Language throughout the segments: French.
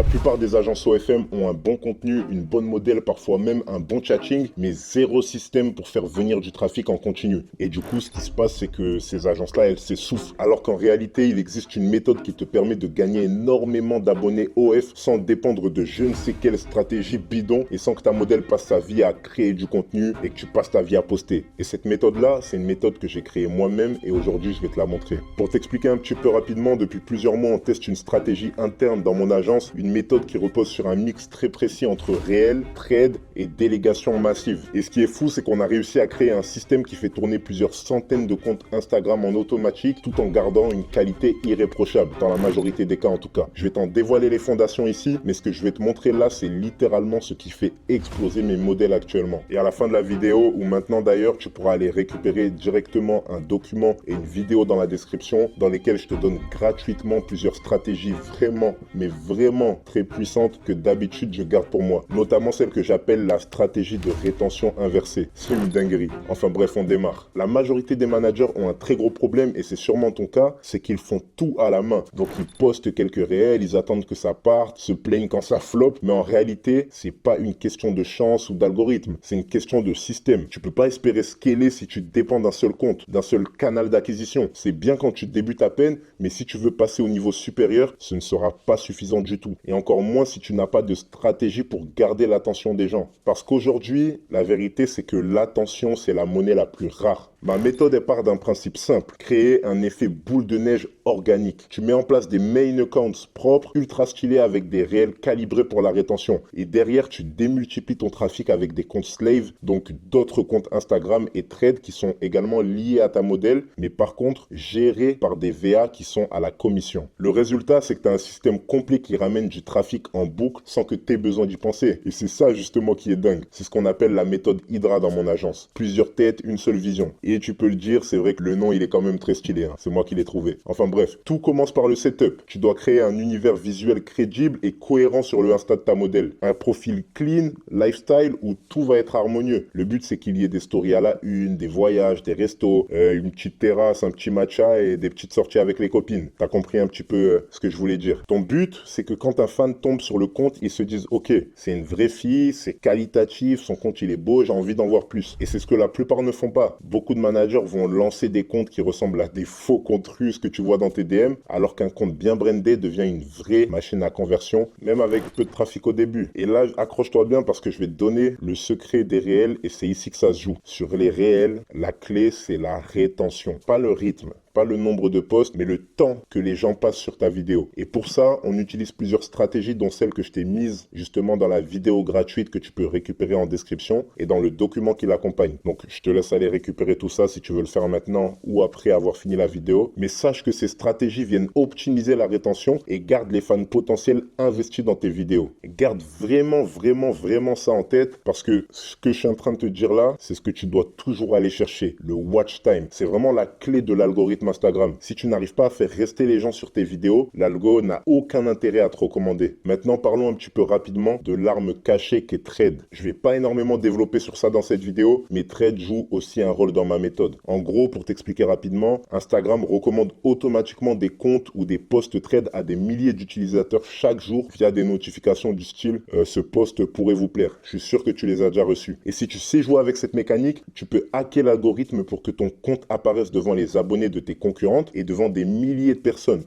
plupart des agences OFM ont un bon contenu, une bonne modèle, parfois même un bon chatting, mais zéro système pour faire venir du trafic en continu. Et du coup, ce qui se passe, c'est que ces agences-là, elles s'essoufflent. Alors qu'en réalité, il existe une méthode qui te permet de gagner énormément d'abonnés OF sans dépendre de je ne sais quelle stratégie bidon et sans que ta modèle passe sa vie à créer du contenu et que tu passes ta vie à poster. Et cette méthode-là, c'est une méthode que j'ai créée moi-même et aujourd'hui, je vais te la montrer. Pour t'expliquer un petit peu rapidement, depuis plusieurs mois, on teste une stratégie interne dans mon agence, une méthode qui repose sur un mix très précis entre réel, trade et délégation massive. Et ce qui est fou, c'est qu'on a réussi à créer un système qui fait tourner plusieurs centaines de comptes Instagram en automatique tout en gardant une qualité irréprochable, dans la majorité des cas en tout cas. Je vais t'en dévoiler les fondations ici, mais ce que je vais te montrer là, c'est littéralement ce qui fait exploser mes modèles actuellement. Et à la fin de la vidéo, ou maintenant d'ailleurs, tu pourras aller récupérer directement un document et une vidéo dans la description dans lesquelles je te donne gratuitement plusieurs stratégies vraiment, mais vraiment très puissantes que d'habitude je garde pour moi. Notamment celle que j'appelle la stratégie de rétention inversée. C'est une dinguerie. Enfin bref, on démarre. La majorité des managers ont un très gros problème, et c'est sûrement ton cas, c'est qu'ils font tout à la main. Donc ils postent quelques réels, ils attendent que ça parte, se plaignent quand ça floppe, mais en réalité, c'est pas une question de chance ou d'algorithme, c'est une question de système. Tu peux pas espérer scaler si tu dépends d'un seul compte, d'un seul canal d'acquisition. C'est bien quand tu débutes à peine, mais si tu veux passer au niveau supérieur, ce ne sera pas suffisant du tout. Et encore moins si tu n'as pas de stratégie pour garder l'attention des gens. Parce qu'aujourd'hui, la vérité, c'est que l'attention, c'est la monnaie la plus rare. Ma méthode, elle part d'un principe simple, créer un effet boule de neige organique. Tu mets en place des main accounts propres, ultra stylés avec des réels calibrés pour la rétention. Et derrière, tu démultiplies ton trafic avec des comptes slave, donc d'autres comptes Instagram et trade qui sont également liés à ta modèle, mais par contre gérés par des VA qui sont à la commission. Le résultat, c'est que tu as un système complet qui ramène du trafic en boucle sans que tu aies besoin d'y penser. Et c'est ça justement qui est dingue. C'est ce qu'on appelle la méthode Hydra dans mon agence. Plusieurs têtes, une seule vision. Et tu peux le dire, c'est vrai que le nom, il est quand même très stylé. Hein. C'est moi qui l'ai trouvé. Enfin bref, tout commence par le setup. Tu dois créer un univers visuel crédible et cohérent sur le Insta de ta modèle. Un profil clean, lifestyle, où tout va être harmonieux. Le but, c'est qu'il y ait des stories à la une, des voyages, des restos, une petite terrasse, un petit matcha et des petites sorties avec les copines. T'as compris un petit peu ce que je voulais dire. Ton but, c'est que quand un fan tombe sur le compte, il se dise « Ok, c'est une vraie fille, c'est qualitatif, son compte il est beau, j'ai envie d'en voir plus. » Et c'est ce que la plupart ne font pas. Beaucoup de managers vont lancer des comptes qui ressemblent à des faux comptes russes que tu vois dans tes DM, alors qu'un compte bien brandé devient une vraie machine à conversion, même avec peu de trafic au début. Et là, accroche-toi bien parce que je vais te donner le secret des réels et c'est ici que ça se joue. Sur les réels, la clé, c'est la rétention, pas le rythme. Pas le nombre de posts, mais le temps que les gens passent sur ta vidéo. Et pour ça, on utilise plusieurs stratégies, dont celle que je t'ai mise justement dans la vidéo gratuite que tu peux récupérer en description et dans le document qui l'accompagne. Donc, je te laisse aller récupérer tout ça si tu veux le faire maintenant ou après avoir fini la vidéo. Mais sache que ces stratégies viennent optimiser la rétention et garde les fans potentiels investis dans tes vidéos. Garde vraiment, vraiment, vraiment ça en tête parce que ce que je suis en train de te dire là, c'est ce que tu dois toujours aller chercher. Le watch time. C'est vraiment la clé de l'algorithme Instagram. Si tu n'arrives pas à faire rester les gens sur tes vidéos, l'algo n'a aucun intérêt à te recommander. Maintenant, parlons un petit peu rapidement de l'arme cachée qu'est Trade. Je vais pas énormément développer sur ça dans cette vidéo, mais Trade joue aussi un rôle dans ma méthode. En gros, pour t'expliquer rapidement, Instagram recommande automatiquement des comptes ou des posts Trade à des milliers d'utilisateurs chaque jour via des notifications du style ce post pourrait vous plaire. Je suis sûr que tu les as déjà reçus. Et si tu sais jouer avec cette mécanique, tu peux hacker l'algorithme pour que ton compte apparaisse devant les abonnés de tes concurrentes et devant des milliers de personnes.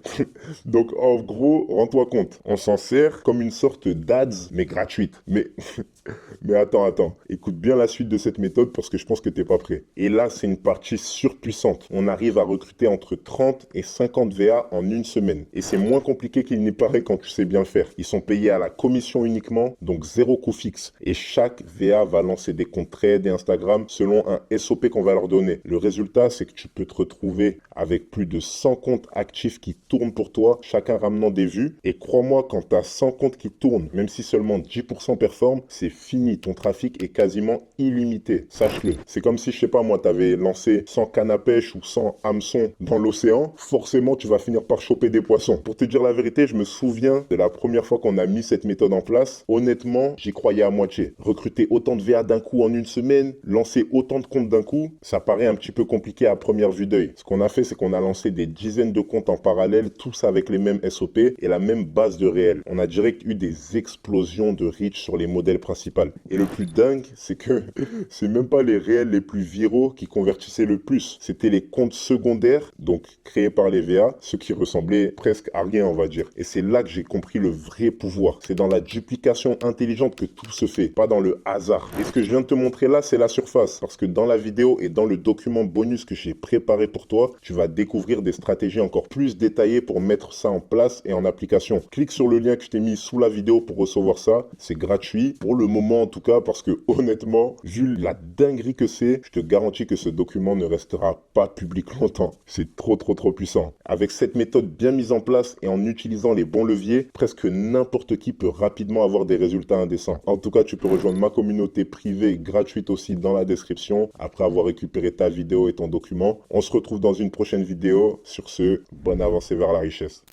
Donc en gros, rends-toi compte, on s'en sert comme une sorte d'ads, mais gratuite. Mais attends, écoute bien la suite de cette méthode parce que je pense que t'es pas prêt. Et là, c'est une partie surpuissante. On arrive à recruter entre 30 et 50 VA en une semaine. Et c'est moins compliqué qu'il n'y paraît quand tu sais bien faire. Ils sont payés à la commission uniquement, donc zéro coût fixe. Et chaque VA va lancer des comptes trade et Instagram selon un SOP qu'on va leur donner. Le résultat, c'est que tu peux te retrouver avec plus de 100 comptes actifs qui tournent pour toi, chacun ramenant des vues. Et crois-moi, quand tu as 100 comptes qui tournent, même si seulement 10% performent, c'est fini. Ton trafic est quasiment illimité. Sache-le. C'est comme si, je sais pas moi, t'avais lancé 100 cannes à pêche ou 100 hameçons dans l'océan. Forcément, tu vas finir par choper des poissons. Pour te dire la vérité, je me souviens de la première fois qu'on a mis cette méthode en place. Honnêtement, j'y croyais à moitié. Recruter autant de VA d'un coup en une semaine, lancer autant de comptes d'un coup, ça paraît un petit peu compliqué à première vue d'œil. Ce qu'on a fait, c'est qu'on a lancé des dizaines de comptes en parallèle, tous avec les mêmes SOP et la même base de réel. On a direct eu des explosions de reach sur les modèles principaux. Et le plus dingue, c'est que c'est même pas les réels les plus viraux qui convertissaient le plus. C'était les comptes secondaires, donc créés par les VA, ceux qui ressemblaient presque à rien, on va dire. Et c'est là que j'ai compris le vrai pouvoir. C'est dans la duplication intelligente que tout se fait, pas dans le hasard. Et ce que je viens de te montrer là, c'est la surface. Parce que dans la vidéo et dans le document bonus que j'ai préparé pour toi, tu vas découvrir des stratégies encore plus détaillées pour mettre ça en place et en application. Clique sur le lien que je t'ai mis sous la vidéo pour recevoir ça. C'est gratuit, pour le moment en tout cas, parce que honnêtement, vu la dinguerie que c'est, je te garantis que ce document ne restera pas public longtemps. C'est trop puissant. Avec cette méthode bien mise en place et en utilisant les bons leviers, presque n'importe qui peut rapidement avoir des résultats indécents. En tout cas, tu peux rejoindre ma communauté privée gratuite aussi dans la description après avoir récupéré ta vidéo et ton document. On se retrouve dans une prochaine vidéo. Sur ce, bonne avancée vers la richesse.